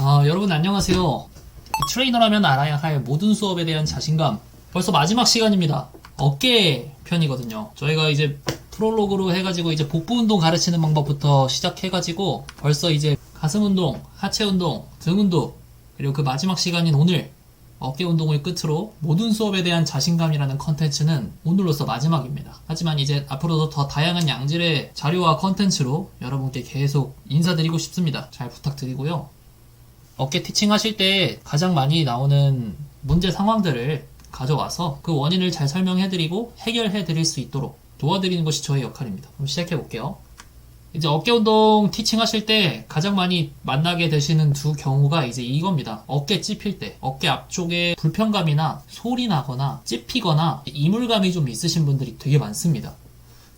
여러분 안녕하세요. 트레이너라면 알아야 할 모든 수업에 대한 자신감. 벌써 마지막 시간입니다. 어깨 편이거든요. 저희가 이제 프롤로그로 해가지고 이제 복부 운동 가르치는 방법부터 시작해가지고 벌써 이제 가슴 운동, 하체 운동, 등 운동, 그리고 그 마지막 시간인 오늘 어깨 운동을 끝으로 모든 수업에 대한 자신감이라는 컨텐츠는 오늘로서 마지막입니다. 하지만 이제 앞으로도 더 다양한 양질의 자료와 컨텐츠로 여러분께 계속 인사드리고 싶습니다. 잘 부탁드리고요. 어깨 티칭 하실 때 가장 많이 나오는 문제 상황들을 가져와서 그 원인을 잘 설명해드리고 해결해드릴 수 있도록 도와드리는 것이 저의 역할입니다. 그럼 시작해볼게요. 이제 어깨 운동 티칭 하실 때 가장 많이 만나게 되시는 두 경우가 이제 이겁니다. 어깨 찝힐 때, 어깨 앞쪽에 불편감이나 소리 나거나 찝히거나 이물감이 좀 있으신 분들이 되게 많습니다.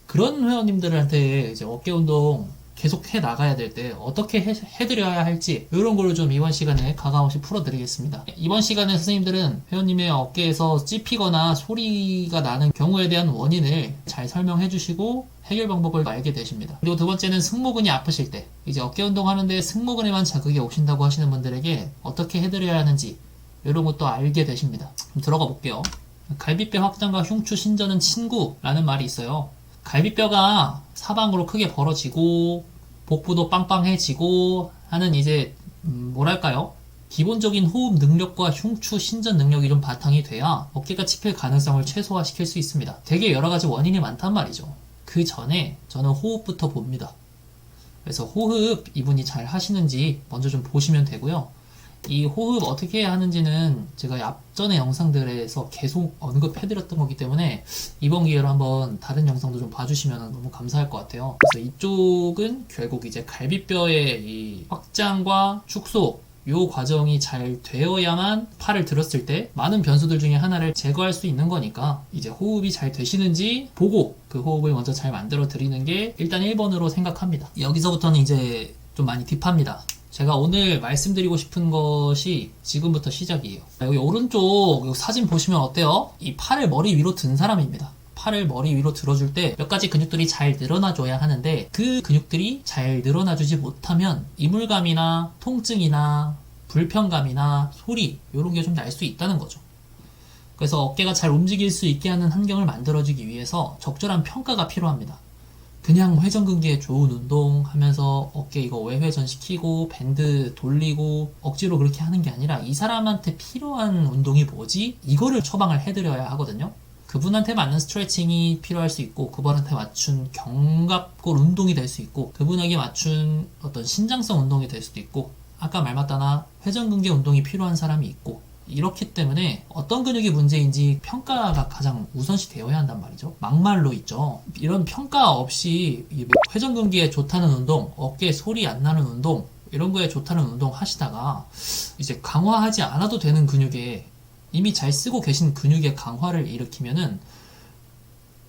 그런 회원님들한테 이제 어깨 운동 계속 해 나가야 될 때 어떻게 해드려야 할지 이런 거를 좀 이번 시간에 가감없이 풀어드리겠습니다. 이번 시간에 선생님들은 회원님의 어깨에서 찝히거나 소리가 나는 경우에 대한 원인을 잘 설명해 주시고 해결 방법을 알게 되십니다. 그리고 두 번째는 승모근이 아프실 때, 이제 어깨 운동하는데 승모근에만 자극이 오신다고 하시는 분들에게 어떻게 해드려야 하는지 이런 것도 알게 되십니다. 그럼 들어가 볼게요. 갈비뼈 확장과 흉추 신전은 친구라는 말이 있어요. 갈비뼈가 사방으로 크게 벌어지고 복부도 빵빵해지고 하는 이제 뭐랄까요? 기본적인 호흡 능력과 흉추 신전 능력이 좀 바탕이 돼야 어깨가 찝힐 가능성을 최소화시킬 수 있습니다. 되게 여러 가지 원인이 많단 말이죠. 그 전에 저는 호흡부터 봅니다. 그래서 호흡 이분이 잘 하시는지 먼저 좀 보시면 되고요. 이 호흡 어떻게 해야 하는지는 제가 앞전의 영상들에서 계속 언급해드렸던 거기 때문에 이번 기회로 한번 다른 영상도 좀 봐주시면 너무 감사할 것 같아요. 그래서 이쪽은 결국 이제 갈비뼈의 이 확장과 축소 요 과정이 잘 되어야만 팔을 들었을 때 많은 변수들 중에 하나를 제거할 수 있는 거니까 이제 호흡이 잘 되시는지 보고 그 호흡을 먼저 잘 만들어 드리는 게 일단 1번으로 생각합니다. 여기서부터는 이제 좀 많이 딥합니다. 제가 오늘 말씀드리고 싶은 것이 지금부터 시작이에요. 여기 오른쪽 사진 보시면 어때요? 이 팔을 머리 위로 든 사람입니다. 팔을 머리 위로 들어줄 때 몇 가지 근육들이 잘 늘어나줘야 하는데 그 근육들이 잘 늘어나주지 못하면 이물감이나 통증이나 불편감이나 소리 이런 게 좀 날 수 있다는 거죠. 그래서 어깨가 잘 움직일 수 있게 하는 환경을 만들어주기 위해서 적절한 평가가 필요합니다. 그냥 회전근개에 좋은 운동 하면서 어깨 이거 외회전 시키고 밴드 돌리고 억지로 그렇게 하는 게 아니라 이 사람한테 필요한 운동이 뭐지? 이거를 처방을 해드려야 하거든요. 그분한테 맞는 스트레칭이 필요할 수 있고 그분한테 맞춘 견갑골 운동이 될 수 있고 그분에게 맞춘 어떤 신장성 운동이 될 수도 있고 아까 말 맞다나 회전근개 운동이 필요한 사람이 있고 이렇기 때문에 어떤 근육이 문제인지 평가가 가장 우선시 되어야 한단 말이죠. 막말로 있죠. 이런 평가 없이 회전근개에 좋다는 운동, 어깨에 소리 안 나는 운동 이런 거에 좋다는 운동 하시다가 이제 강화하지 않아도 되는 근육에 이미 잘 쓰고 계신 근육의 강화를 일으키면은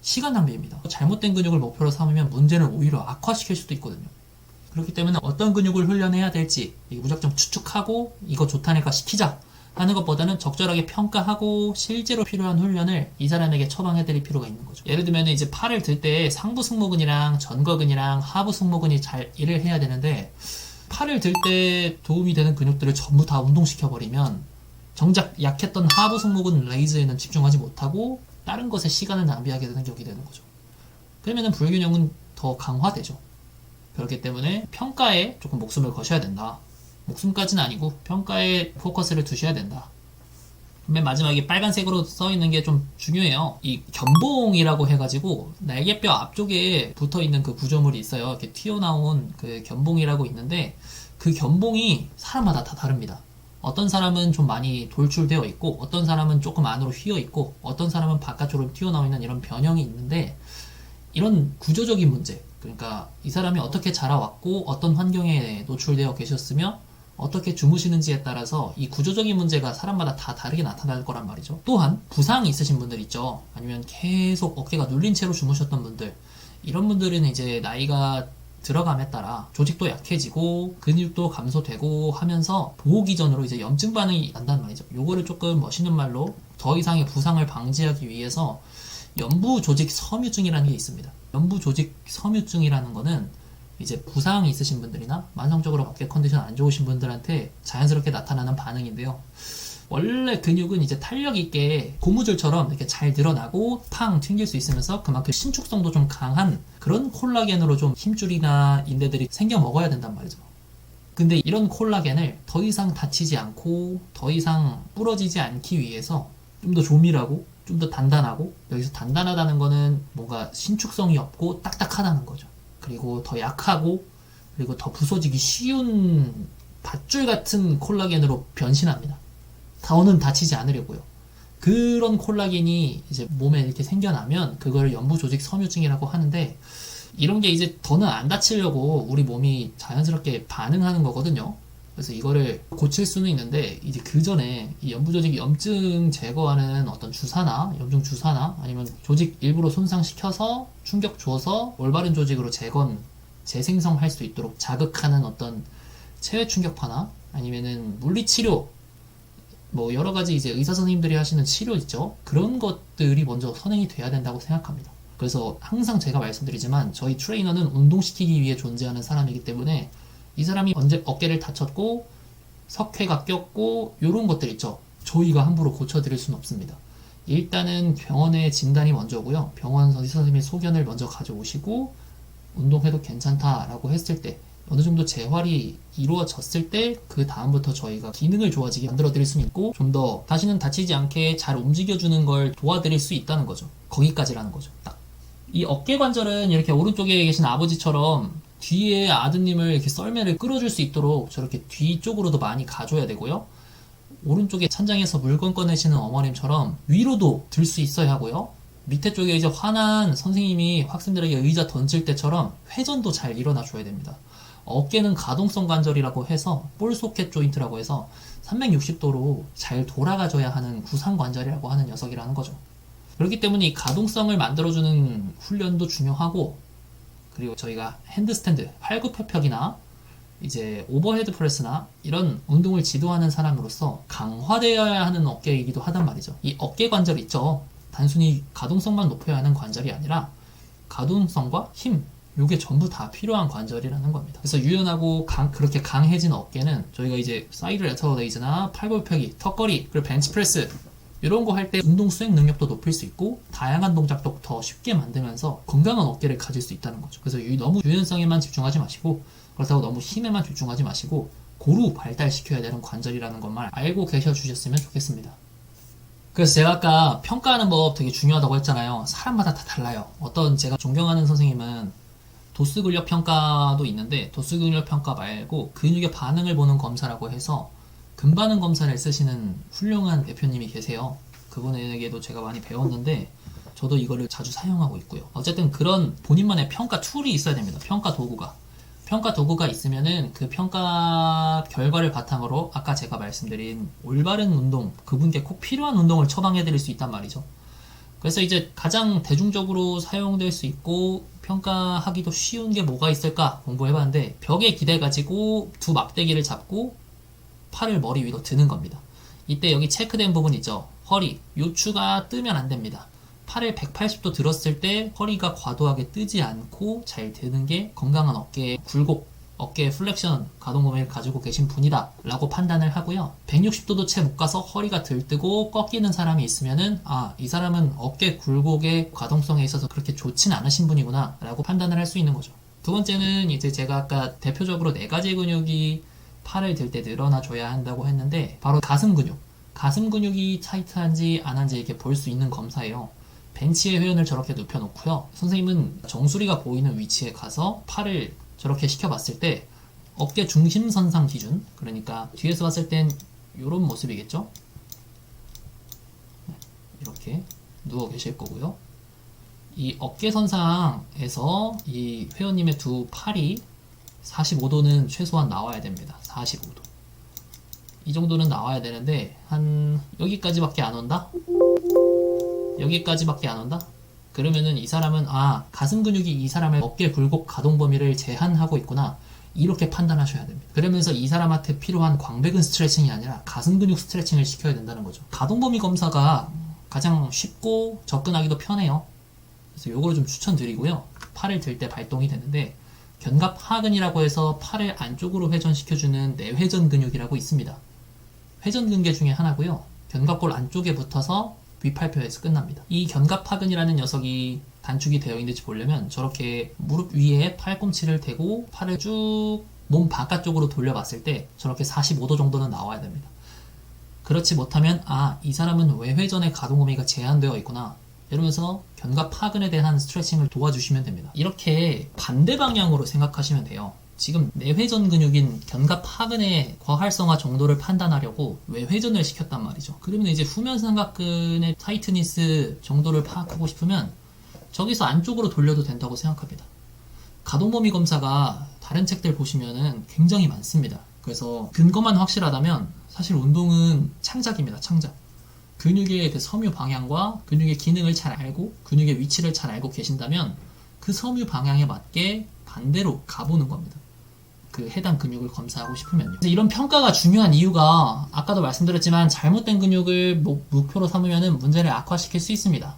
시간 낭비입니다. 잘못된 근육을 목표로 삼으면 문제는 오히려 악화시킬 수도 있거든요. 그렇기 때문에 어떤 근육을 훈련해야 될지 무작정 추측하고 이거 좋다니까 시키자 하는 것보다는 적절하게 평가하고 실제로 필요한 훈련을 이 사람에게 처방해드릴 필요가 있는 거죠. 예를 들면 이제 팔을 들 때 상부 승모근이랑 전거근이랑 하부 승모근이 잘 일을 해야 되는데 팔을 들 때 도움이 되는 근육들을 전부 다 운동시켜버리면 정작 약했던 하부 승모근 레이즈에는 집중하지 못하고 다른 것에 시간을 낭비하게 되는 격이 되는 거죠. 그러면 불균형은 더 강화되죠. 그렇기 때문에 평가에 조금 목숨을 거셔야 된다. 목숨까지는 아니고 평가에 포커스를 두셔야 된다. 맨 마지막에 빨간색으로 써있는 게 좀 중요해요. 이 견봉이라고 해가지고 날개뼈 앞쪽에 붙어있는 그 구조물이 있어요. 이렇게 튀어나온 그 견봉이라고 있는데 그 견봉이 사람마다 다 다릅니다. 어떤 사람은 좀 많이 돌출되어 있고 어떤 사람은 조금 안으로 휘어 있고 어떤 사람은 바깥으로 튀어나와 있는 이런 변형이 있는데 이런 구조적인 문제, 그러니까 이 사람이 어떻게 자라왔고 어떤 환경에 노출되어 계셨으며 어떻게 주무시는지에 따라서 이 구조적인 문제가 사람마다 다 다르게 나타날 거란 말이죠. 또한 부상이 있으신 분들 있죠. 아니면 계속 어깨가 눌린 채로 주무셨던 분들, 이런 분들은 이제 나이가 들어감에 따라 조직도 약해지고 근육도 감소되고 하면서 보호기전으로 이제 염증 반응이 난단 말이죠. 요거를 조금 멋있는 말로 더 이상의 부상을 방지하기 위해서 연부 조직 섬유증이라는 게 있습니다. 연부 조직 섬유증이라는 거는 이제 부상이 있으신 분들이나 만성적으로 어깨 컨디션 안 좋으신 분들한테 자연스럽게 나타나는 반응인데요. 원래 근육은 이제 탄력 있게 고무줄처럼 이렇게 잘 늘어나고 팡 튕길 수 있으면서 그만큼 신축성도 좀 강한 그런 콜라겐으로 좀 힘줄이나 인대들이 생겨 먹어야 된단 말이죠. 근데 이런 콜라겐을 더 이상 다치지 않고 더 이상 부러지지 않기 위해서 좀 더 조밀하고 좀 더 단단하고, 여기서 단단하다는 거는 뭔가 신축성이 없고 딱딱하다는 거죠. 그리고 더 약하고 그리고 더 부서지기 쉬운 밧줄 같은 콜라겐으로 변신합니다. 더는 다치지 않으려고요. 그런 콜라겐이 이제 몸에 이렇게 생겨나면 그걸 연부조직 섬유증이라고 하는데, 이런 게 이제 더는 안 다치려고 우리 몸이 자연스럽게 반응하는 거거든요. 그래서 이거를 고칠 수는 있는데, 이제 그 전에 이 연부조직 염증 제거하는 어떤 주사나 염증 주사나 아니면 조직 일부러 손상시켜서 충격 줘서 올바른 조직으로 재생성할 수 있도록 자극하는 어떤 체외 충격파나 아니면은 물리치료, 뭐 여러 가지 이제 의사 선생님들이 하시는 치료 있죠. 그런 것들이 먼저 선행이 돼야 된다고 생각합니다. 그래서 항상 제가 말씀드리지만 저희 트레이너는 운동시키기 위해 존재하는 사람이기 때문에, 이 사람이 언제 어깨를 다쳤고 석회가 꼈고 이런 것들 있죠. 저희가 함부로 고쳐드릴 수는 없습니다. 일단은 병원의 진단이 먼저고요. 병원 의사 선생님의 소견을 먼저 가져오시고 운동해도 괜찮다라고 했을 때, 어느 정도 재활이 이루어졌을 때 그 다음부터 저희가 기능을 좋아지게 만들어 드릴 수 있고 좀 더 다시는 다치지 않게 잘 움직여주는 걸 도와드릴 수 있다는 거죠. 거기까지라는 거죠. 딱. 이 어깨 관절은 이렇게 오른쪽에 계신 아버지처럼 뒤에 아드님을 이렇게 썰매를 끌어줄 수 있도록 저렇게 뒤쪽으로도 많이 가줘야 되고요. 오른쪽에 천장에서 물건 꺼내시는 어머님처럼 위로도 들 수 있어야 하고요. 밑에 쪽에 이제 화난 선생님이 학생들에게 의자 던질 때처럼 회전도 잘 일어나 줘야 됩니다. 어깨는 가동성 관절이라고 해서 볼 소켓 조인트라고 해서 360도로 잘 돌아가줘야 하는 구상 관절이라고 하는 녀석이라는 거죠. 그렇기 때문에 이 가동성을 만들어주는 훈련도 중요하고, 그리고 저희가 핸드스탠드, 팔굽혀펴기나 이제 오버헤드 프레스나 이런 운동을 지도하는 사람으로서 강화되어야 하는 어깨이기도 하단 말이죠. 이 어깨 관절 있죠. 단순히 가동성만 높여야 하는 관절이 아니라 가동성과 힘, 요게 전부 다 필요한 관절이라는 겁니다. 그래서 유연하고 그렇게 강해진 어깨는 저희가 이제 사이드 레터럴 레이즈나 팔굽혀펴기, 턱걸이, 그리고 벤치프레스 이런 거 할 때 운동 수행 능력도 높일 수 있고 다양한 동작도 더 쉽게 만들면서 건강한 어깨를 가질 수 있다는 거죠. 그래서 너무 유연성에만 집중하지 마시고, 그렇다고 너무 힘에만 집중하지 마시고 고루 발달시켜야 되는 관절이라는 것만 알고 계셔 주셨으면 좋겠습니다. 그래서 제가 아까 평가하는 법 되게 중요하다고 했잖아요. 사람마다 다 달라요. 어떤 제가 존경하는 선생님은 도스 근력 평가도 있는데, 도스 근력 평가 말고 근육의 반응을 보는 검사라고 해서 근반응 검사를 쓰시는 훌륭한 대표님이 계세요. 그분에게도 제가 많이 배웠는데 저도 이거를 자주 사용하고 있고요. 어쨌든 그런 본인만의 평가 툴이 있어야 됩니다. 평가 도구가 있으면은 그 평가 결과를 바탕으로 아까 제가 말씀드린 올바른 운동, 그분께 꼭 필요한 운동을 처방해 드릴 수 있단 말이죠. 그래서 이제 가장 대중적으로 사용될 수 있고 평가하기도 쉬운 게 뭐가 있을까 공부해봤는데, 벽에 기대가지고 두 막대기를 잡고 팔을 머리 위로 드는 겁니다. 이때 여기 체크된 부분 있죠. 허리, 요추가 뜨면 안 됩니다. 팔을 180도 들었을 때 허리가 과도하게 뜨지 않고 잘 드는 게 건강한 어깨의 굴곡, 어깨의 플렉션 가동범위를 가지고 계신 분이다 라고 판단을 하고요. 160도도 채 못 가서 허리가 들뜨고 꺾이는 사람이 있으면은 이 사람은 어깨 굴곡의 가동성에 있어서 그렇게 좋진 않으신 분이구나 라고 판단을 할 수 있는 거죠. 두 번째는 이제 제가 아까 대표적으로 4가지 근육이 팔을 들 때 늘어나 줘야 한다고 했는데, 바로 가슴 근육이 타이트한지 안 한지 이렇게 볼 수 있는 검사예요. 벤치에 회원을 저렇게 눕혀놓고요. 선생님은 정수리가 보이는 위치에 가서 팔을 저렇게 시켜봤을 때 어깨 중심선상 기준, 그러니까 뒤에서 봤을 땐 이런 모습이겠죠. 이렇게 누워 계실 거고요. 이 어깨선상에서 이 회원님의 두 팔이 45도는 최소한 나와야 됩니다. 45도. 이 정도는 나와야 되는데 한 여기까지밖에 안 온다? 여기까지밖에 안 온다? 그러면은 이 사람은 가슴 근육이 이 사람의 어깨 굴곡 가동 범위를 제한하고 있구나, 이렇게 판단하셔야 됩니다. 그러면서 이 사람한테 필요한 광배근 스트레칭이 아니라 가슴 근육 스트레칭을 시켜야 된다는 거죠. 가동 범위 검사가 가장 쉽고 접근하기도 편해요. 그래서 요거를 좀 추천드리고요. 팔을 들 때 발동이 되는데, 견갑하근이라고 해서 팔을 안쪽으로 회전시켜주는 내회전 근육이라고 있습니다. 회전 근개 중에 하나고요. 견갑골 안쪽에 붙어서 위팔표에서 끝납니다. 이 견갑하근이라는 녀석이 단축이 되어 있는지 보려면 저렇게 무릎 위에 팔꿈치를 대고 팔을 쭉 몸 바깥쪽으로 돌려봤을 때 저렇게 45도 정도는 나와야 됩니다. 그렇지 못하면 이 사람은 외회전의 가동 범위가 제한되어 있구나, 이러면서 견갑하근에 대한 스트레칭을 도와주시면 됩니다. 이렇게 반대 방향으로 생각하시면 돼요. 지금 내회전 근육인 견갑하근의 과활성화 정도를 판단하려고 외회전을 시켰단 말이죠. 그러면 이제 후면삼각근의 타이트니스 정도를 파악하고 싶으면 저기서 안쪽으로 돌려도 된다고 생각합니다. 가동범위 검사가 다른 책들 보시면은 굉장히 많습니다. 그래서 근거만 확실하다면 사실 운동은 창작입니다. 창작. 근육의 그 섬유 방향과 근육의 기능을 잘 알고 근육의 위치를 잘 알고 계신다면 그 섬유 방향에 맞게 반대로 가보는 겁니다. 그 해당 근육을 검사하고 싶으면요. 이런 평가가 중요한 이유가 아까도 말씀드렸지만 잘못된 근육을 목표로 삼으면 문제를 악화시킬 수 있습니다.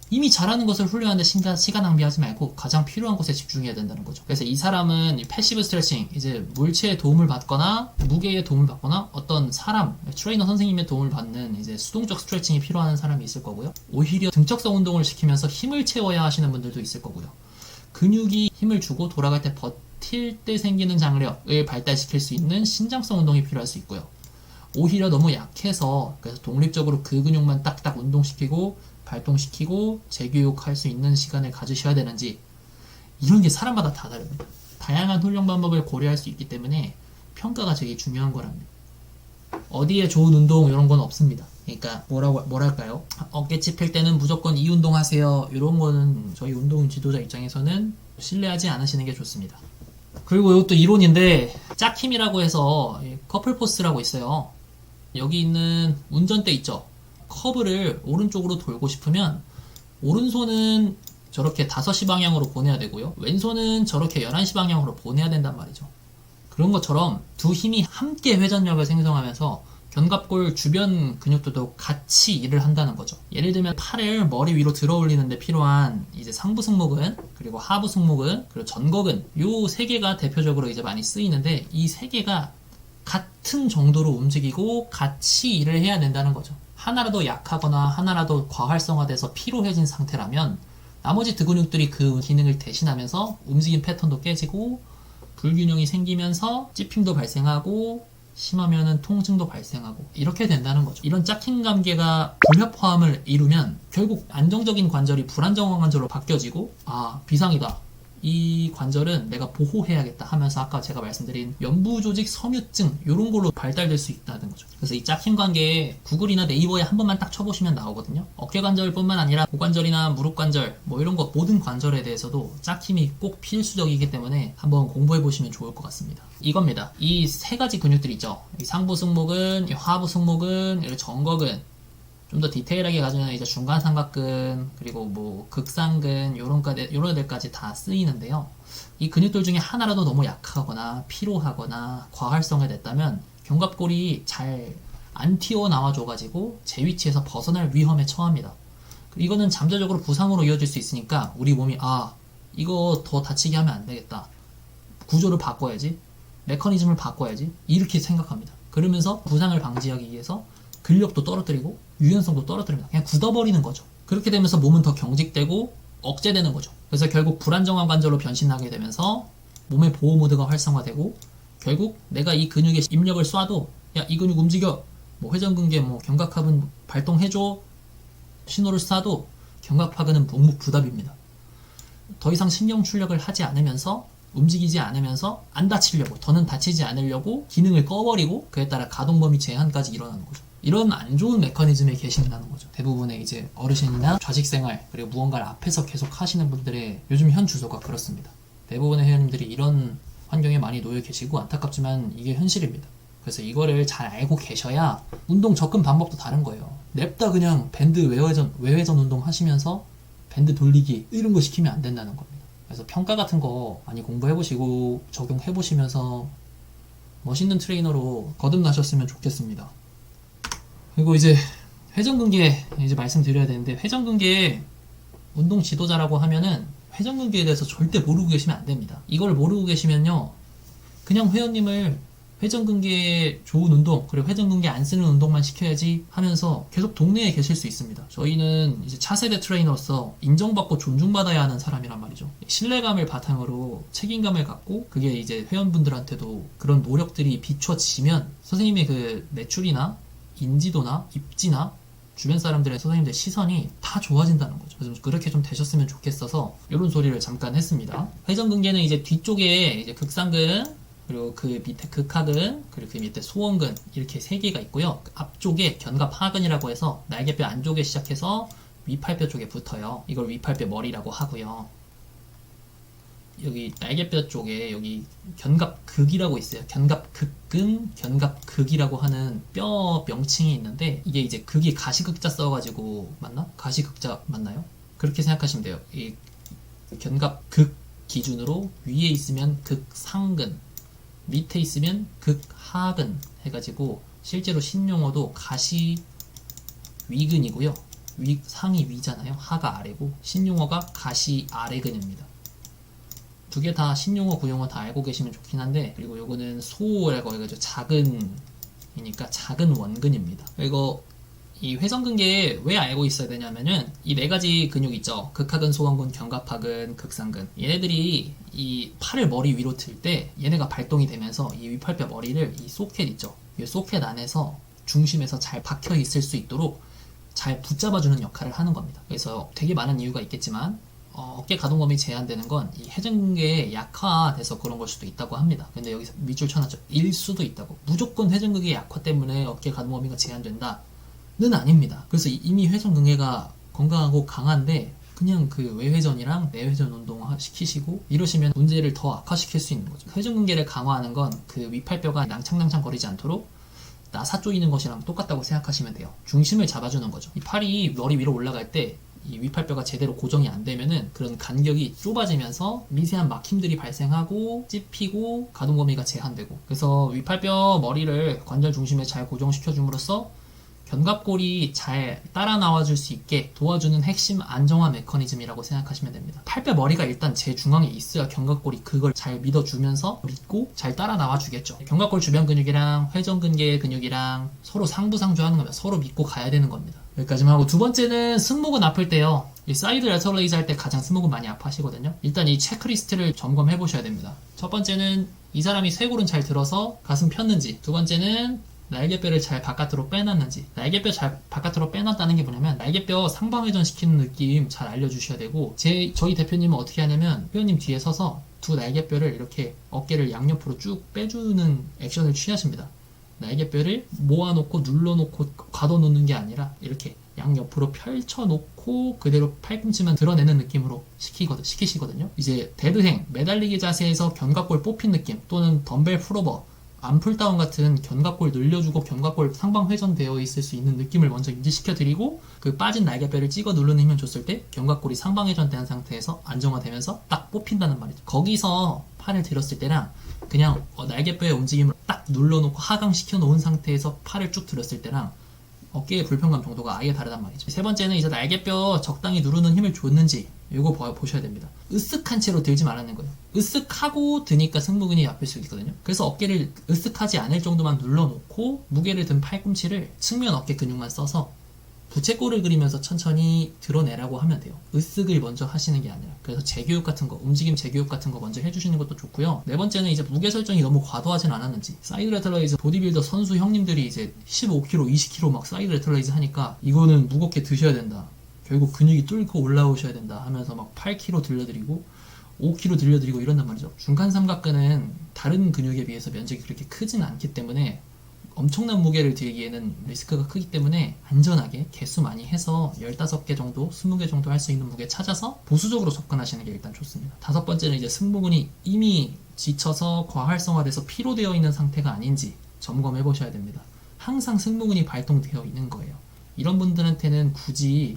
이미 잘하는 것을 훈련하는데 시간 낭비하지 말고 가장 필요한 것에 집중해야 된다는 거죠. 그래서 이 사람은 패시브 스트레칭, 이제 물체의 도움을 받거나 무게의 도움을 받거나 어떤 사람, 트레이너 선생님의 도움을 받는 이제 수동적 스트레칭이 필요한 사람이 있을 거고요. 오히려 등적성 운동을 시키면서 힘을 채워야 하시는 분들도 있을 거고요. 근육이 힘을 주고 돌아갈 때 버틸 때 생기는 장력을 발달시킬 수 있는 신장성 운동이 필요할 수 있고요. 오히려 너무 약해서 그래서 독립적으로 그 근육만 딱딱 운동시키고 발동시키고 재교육할 수 있는 시간을 가지셔야 되는지, 이런 게 사람마다 다 다릅니다. 다양한 훈련 방법을 고려할 수 있기 때문에 평가가 되게 중요한 거랍니다. 어디에 좋은 운동 이런 건 없습니다. 그러니까 뭐랄까요? 어깨치 펼 때는 무조건 이 운동 하세요, 이런 거는 저희 운동 지도자 입장에서는 신뢰하지 않으시는 게 좋습니다. 그리고 이것도 이론인데 짝힘이라고 해서 커플 포스라고 있어요. 여기 있는 운전대 있죠? 커브를 오른쪽으로 돌고 싶으면 오른손은 저렇게 5시 방향으로 보내야 되고요. 왼손은 저렇게 11시 방향으로 보내야 된단 말이죠. 그런 것처럼 두 힘이 함께 회전력을 생성하면서 견갑골 주변 근육들도 같이 일을 한다는 거죠. 예를 들면 팔을 머리 위로 들어 올리는데 필요한 이제 상부 승모근, 그리고 하부 승모근, 그리고 전거근, 요 세 개가 대표적으로 이제 많이 쓰이는데 이 세 개가 같은 정도로 움직이고 같이 일을 해야 된다는 거죠. 하나라도 약하거나 하나라도 과활성화돼서 피로해진 상태라면 나머지 두 근육들이 그 기능을 대신하면서 움직임 패턴도 깨지고 불균형이 생기면서 찝힘도 발생하고 심하면은 통증도 발생하고 이렇게 된다는 거죠. 이런 짝힘 관계가 불협화음을 이루면 결국 안정적인 관절이 불안정한 관절로 바뀌어지고 비상이다, 이 관절은 내가 보호해야겠다 하면서 아까 제가 말씀드린 연부조직 섬유증 이런 걸로 발달될 수 있다는 거죠. 그래서 이 짝힘 관계에 구글이나 네이버에 한 번만 딱 쳐보시면 나오거든요. 어깨관절뿐만 아니라 고관절이나 무릎관절 이런 거 모든 관절에 대해서도 짝힘이 꼭 필수적이기 때문에 한번 공부해 보시면 좋을 것 같습니다. 이겁니다. 이 세 가지 근육들 있죠. 이 상부 승모근, 이 하부 승모근, 그리고 전거근, 좀 더 디테일하게 가지면 이제 중간 삼각근, 그리고 뭐 극상근 요런 애들까지 다 쓰이는데요. 이 근육들 중에 하나라도 너무 약하거나 피로하거나 과활성화됐다면 견갑골이 잘 안 튀어나와줘가지고 제 위치에서 벗어날 위험에 처합니다. 이거는 잠재적으로 부상으로 이어질 수 있으니까 우리 몸이 이거 더 다치게 하면 안 되겠다, 구조를 바꿔야지, 메커니즘을 바꿔야지, 이렇게 생각합니다. 그러면서 부상을 방지하기 위해서 근력도 떨어뜨리고 유연성도 떨어뜨립니다. 그냥 굳어버리는 거죠. 그렇게 되면서 몸은 더 경직되고 억제되는 거죠. 그래서 결국 불안정한 관절로 변신하게 되면서 몸의 보호 모드가 활성화되고 결국 내가 이 근육에 입력을 쏴도 이 근육 움직여, 회전근개, 견갑하근 발동해줘 신호를 쏴도 견갑하근은 묵묵부답입니다. 더 이상 신경 출력을 하지 않으면서 움직이지 않으면서 안 다치려고, 더는 다치지 않으려고 기능을 꺼버리고 그에 따라 가동범위 제한까지 일어나는 거죠. 이런 안 좋은 메커니즘에 계신다는 거죠. 대부분의 이제 어르신이나 좌식생활, 그리고 무언가를 앞에서 계속 하시는 분들의 요즘 현 주소가 그렇습니다. 대부분의 회원님들이 이런 환경에 많이 놓여 계시고 안타깝지만 이게 현실입니다. 그래서 이거를 잘 알고 계셔야 운동 접근 방법도 다른 거예요. 냅다 그냥 밴드 외회전 운동 하시면서 밴드 돌리기 이런 거 시키면 안 된다는 겁니다. 그래서 평가 같은 거 많이 공부해보시고 적용해보시면서 멋있는 트레이너로 거듭나셨으면 좋겠습니다. 그리고 이제 회전근개 이제 말씀드려야 되는데, 회전근개 운동 지도자라고 하면은 회전근개에 대해서 절대 모르고 계시면 안 됩니다. 이걸 모르고 계시면요, 그냥 회원님을 회전근개에 좋은 운동, 그리고 회전근개 안 쓰는 운동만 시켜야지 하면서 계속 동네에 계실 수 있습니다. 저희는 이제 차세대 트레이너로서 인정받고 존중받아야 하는 사람이란 말이죠. 신뢰감을 바탕으로 책임감을 갖고, 그게 이제 회원분들한테도 그런 노력들이 비춰지면 선생님의 그 매출이나 인지도나 입지나 주변 사람들의 선생님들 시선이 다 좋아진다는 거죠. 그래서 그렇게 좀 되셨으면 좋겠어서 이런 소리를 잠깐 했습니다. 회전근개는 이제 뒤쪽에 이제 극상근, 그리고 그 밑에 극하근, 그리고 그 밑에 소원근, 이렇게 세 개가 있고요. 앞쪽에 견갑하근이라고 해서 날개뼈 안쪽에 시작해서 위팔뼈 쪽에 붙어요. 이걸 위팔뼈 머리라고 하고요. 여기 날개뼈 쪽에 여기 견갑극이라고 있어요. 견갑극근, 견갑극이라고 하는 뼈 명칭이 있는데, 이게 이제 극이 가시극자 써가지고 맞나? 가시극자 맞나요? 그렇게 생각하시면 돼요. 이 견갑극 기준으로 위에 있으면 극상근, 밑에 있으면 극하근 해가지고 실제로 신용어도 가시위근이고요. 상이 위잖아요. 하가 아래고, 신용어가 가시 아래근입니다. 두 개 다 신용어, 구용어 다 알고 계시면 좋긴 한데, 그리고 요거는 소라고 해가지고 작은이니까 작은 원근입니다. 그리고 이 회전근개 왜 알고 있어야 되냐면은 이 네 가지 근육 있죠. 극하근, 소원근, 견갑하근, 극상근. 얘네들이 이 팔을 머리 위로 들 때 얘네가 발동이 되면서 이 위팔뼈 머리를 이 소켓 있죠. 이 소켓 안에서 중심에서 잘 박혀 있을 수 있도록 잘 붙잡아주는 역할을 하는 겁니다. 그래서 되게 많은 이유가 있겠지만 어깨 가동범위 제한되는 건 이 회전근개에 약화돼서 그런 걸 수도 있다고 합니다. 근데 여기서 밑줄 쳐놨죠. 일 수도 있다고. 무조건 회전근개 약화 때문에 어깨 가동범위가 제한된다 는 아닙니다. 그래서 이미 회전근개가 건강하고 강한데 그냥 그 외회전이랑 내회전 운동 시키시고 이러시면 문제를 더 악화시킬 수 있는 거죠. 회전근개를 강화하는 건 그 위팔뼈가 낭창낭창 거리지 않도록 나사 조이는 것이랑 똑같다고 생각하시면 돼요. 중심을 잡아주는 거죠. 이 팔이 머리 위로 올라갈 때 이 위팔뼈가 제대로 고정이 안 되면은 그런 간격이 좁아지면서 미세한 막힘들이 발생하고 찝히고 가동 범위가 제한되고, 그래서 위팔뼈 머리를 관절 중심에 잘 고정시켜 줌으로써 견갑골이 잘 따라 나와줄 수 있게 도와주는 핵심 안정화 메커니즘이라고 생각하시면 됩니다. 팔뼈 머리가 일단 제 중앙에 있어야 견갑골이 그걸 잘 믿어주면서 믿고 잘 따라 나와주겠죠. 견갑골 주변 근육이랑 회전근개 근육이랑 서로 상부상조하는 겁니다. 서로 믿고 가야 되는 겁니다. 여기까지만 하고, 두 번째는 승모근 아플 때요. 이 사이드 레터럴레이즈 할 때 가장 승모근 많이 아파하시거든요. 일단 이 체크리스트를 점검해 보셔야 됩니다. 첫 번째는 이 사람이 쇄골은 잘 들어서 가슴 폈는지, 두 번째는 날개뼈를 잘 바깥으로 빼놨는지. 날개뼈 잘 바깥으로 빼놨다는 게 뭐냐면 날개뼈 상방회전 시키는 느낌 잘 알려주셔야 되고, 저희 대표님은 어떻게 하냐면 회원님 뒤에 서서 두 날개뼈를 이렇게 어깨를 양옆으로 쭉 빼주는 액션을 취하십니다. 날개뼈를 모아놓고 눌러놓고 가둬놓는 게 아니라 이렇게 양옆으로 펼쳐놓고 그대로 팔꿈치만 드러내는 느낌으로 시키시거든요. 이제 데드행, 매달리기 자세에서 견갑골 뽑힌 느낌, 또는 덤벨 풀오버, 암풀다운 같은 견갑골 늘려주고 견갑골 상방 회전되어 있을 수 있는 느낌을 먼저 인지시켜드리고, 그 빠진 날개뼈를 찍어 누르는 힘을 줬을 때 견갑골이 상방 회전된 상태에서 안정화되면서 딱 뽑힌다는 말이죠. 거기서 팔을 들었을 때랑 그냥 날개뼈의 움직임을 딱 눌러놓고 하강시켜 놓은 상태에서 팔을 쭉 들었을 때랑 어깨의 불편감 정도가 아예 다르단 말이죠. 세 번째는 이제 날개뼈 적당히 누르는 힘을 줬는지 이거 보셔야 됩니다. 으쓱한 채로 들지 말라는 거예요. 으쓱하고 드니까 승모근이 아플 수 있거든요. 그래서 어깨를 으쓱하지 않을 정도만 눌러놓고 무게를 든 팔꿈치를 측면 어깨 근육만 써서 부채꼴을 그리면서 천천히 드러내라고 하면 돼요. 으쓱을 먼저 하시는 게 아니라. 그래서 재교육 같은 거, 움직임 재교육 같은 거 먼저 해주시는 것도 좋고요. 네 번째는 이제 무게 설정이 너무 과도하진 않았는지. 사이드 레터럴레이즈 보디빌더 선수 형님들이 이제 15kg, 20kg 막 사이드 레터럴레이즈 하니까 이거는 무겁게 드셔야 된다, 결국 근육이 뚫고 올라오셔야 된다 하면서 막 8kg 들려드리고 5kg 들려드리고 이런단 말이죠. 중간 삼각근은 다른 근육에 비해서 면적이 그렇게 크지는 않기 때문에 엄청난 무게를 들기에는 리스크가 크기 때문에 안전하게 개수 많이 해서 15개 정도, 20개 정도 할 수 있는 무게 찾아서 보수적으로 접근하시는 게 일단 좋습니다. 다섯 번째는 이제 승모근이 이미 지쳐서 과활성화돼서 피로되어 있는 상태가 아닌지 점검해 보셔야 됩니다. 항상 승모근이 발동되어 있는 거예요. 이런 분들한테는 굳이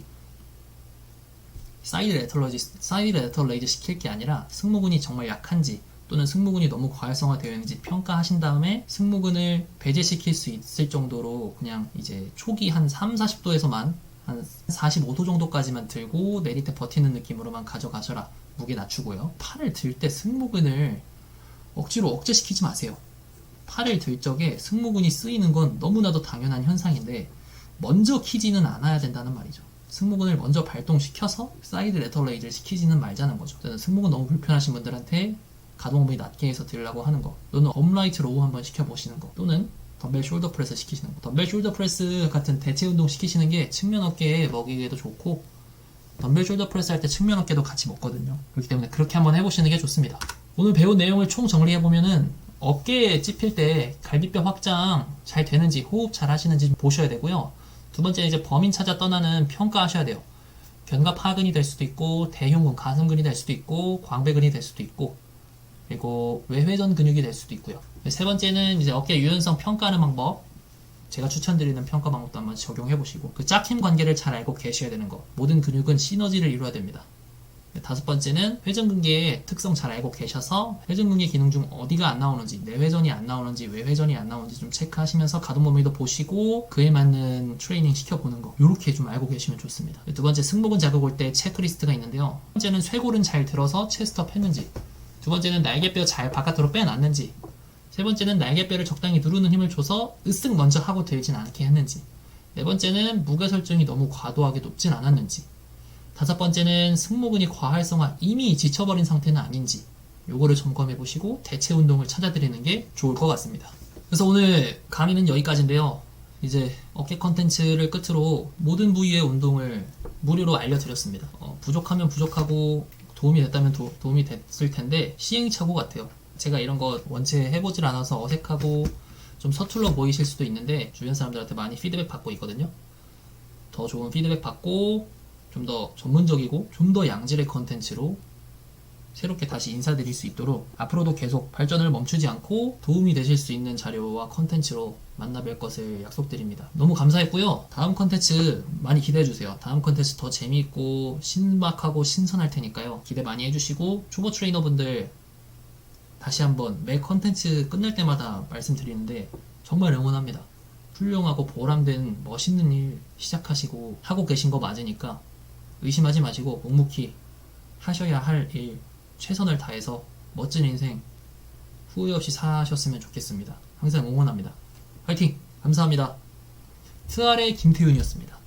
사이드 레터럴레이즈 시킬 게 아니라 승모근이 정말 약한지 또는 승모근이 너무 과활성화되어 있는지 평가하신 다음에 승모근을 배제시킬 수 있을 정도로 그냥 이제 초기 한 3, 40도에서만 한 45도 정도까지만 들고 내릴 때 버티는 느낌으로만 가져가셔라 무게 낮추고요. 팔을 들 때 승모근을 억지로 억제시키지 마세요. 팔을 들 적에 승모근이 쓰이는 건 너무나도 당연한 현상인데 먼저 키지는 않아야 된다는 말이죠. 승모근을 먼저 발동시켜서 사이드 레터 레이즈를 시키지는 말자는 거죠. 저는 승모근 너무 불편하신 분들한테 가동 범위 낮게 해서 들으라고 하는 거, 또는 업라이트 로우 한번 시켜보시는 거, 또는 덤벨 숄더 프레스 시키시는 거. 덤벨 숄더 프레스 같은 대체 운동 시키시는 게 측면 어깨에 먹이기에도 좋고, 덤벨 숄더 프레스 할 때 측면 어깨도 같이 먹거든요. 그렇기 때문에 그렇게 한번 해보시는 게 좋습니다. 오늘 배운 내용을 총 정리해보면은 어깨에 찝힐 때 갈비뼈 확장 잘 되는지, 호흡 잘 하시는지 좀 보셔야 되고요. 두 번째, 이제 범인 찾아 떠나는 평가하셔야 돼요. 견갑 하근이 될 수도 있고, 대흉근 가슴근이 될 수도 있고, 광배근이 될 수도 있고, 그리고 외회전 근육이 될 수도 있고요. 세 번째는 이제 어깨 유연성 평가하는 방법, 제가 추천드리는 평가 방법도 한번 적용해 보시고, 그 짝힘 관계를 잘 알고 계셔야 되는 거. 모든 근육은 시너지를 이루어야 됩니다. 다섯 번째는 회전근개의 특성 잘 알고 계셔서 회전근개 기능 중 어디가 안 나오는지, 내회전이 안 나오는지, 외회전이 안 나오는지 좀 체크하시면서 가동 범위도 보시고 그에 맞는 트레이닝 시켜보는 거, 이렇게 좀 알고 계시면 좋습니다. 두 번째, 승모근 자극 올 때 체크리스트가 있는데요. 첫 번째는 쇄골은 잘 들어서 체스트업 했는지, 두 번째는 날개뼈 잘 바깥으로 빼놨는지, 세 번째는 날개뼈를 적당히 누르는 힘을 줘서 으쓱 먼저 하고 들진 않게 했는지, 네 번째는 무게 설정이 너무 과도하게 높진 않았는지, 다섯 번째는 승모근이 과활성화, 이미 지쳐버린 상태는 아닌지, 요거를 점검해 보시고 대체 운동을 찾아드리는 게 좋을 것 같습니다. 그래서 오늘 강의는 여기까지인데요. 이제 어깨 컨텐츠를 끝으로 모든 부위의 운동을 무료로 알려드렸습니다. 부족하면 부족하고 도움이 됐다면 도움이 됐을 텐데 시행착오 같아요. 제가 이런 거 원체 해보질 않아서 어색하고 좀 서툴러 보이실 수도 있는데 주변 사람들한테 많이 피드백 받고 있거든요. 더 좋은 피드백 받고 좀 더 전문적이고 좀 더 양질의 컨텐츠로 새롭게 다시 인사드릴 수 있도록 앞으로도 계속 발전을 멈추지 않고 도움이 되실 수 있는 자료와 컨텐츠로 만나뵐 것을 약속드립니다. 너무 감사했고요. 다음 컨텐츠 많이 기대해주세요. 다음 컨텐츠 더 재미있고 신박하고 신선할 테니까요. 기대 많이 해주시고, 초보 트레이너분들 다시 한번 매 컨텐츠 끝날 때마다 말씀드리는데 정말 응원합니다. 훌륭하고 보람된 멋있는 일 시작하시고 하고 계신 거 맞으니까 의심하지 마시고 묵묵히 하셔야 할 일 최선을 다해서 멋진 인생 후회 없이 사셨으면 좋겠습니다. 항상 응원합니다. 화이팅! 감사합니다. 트아레 김태윤이었습니다.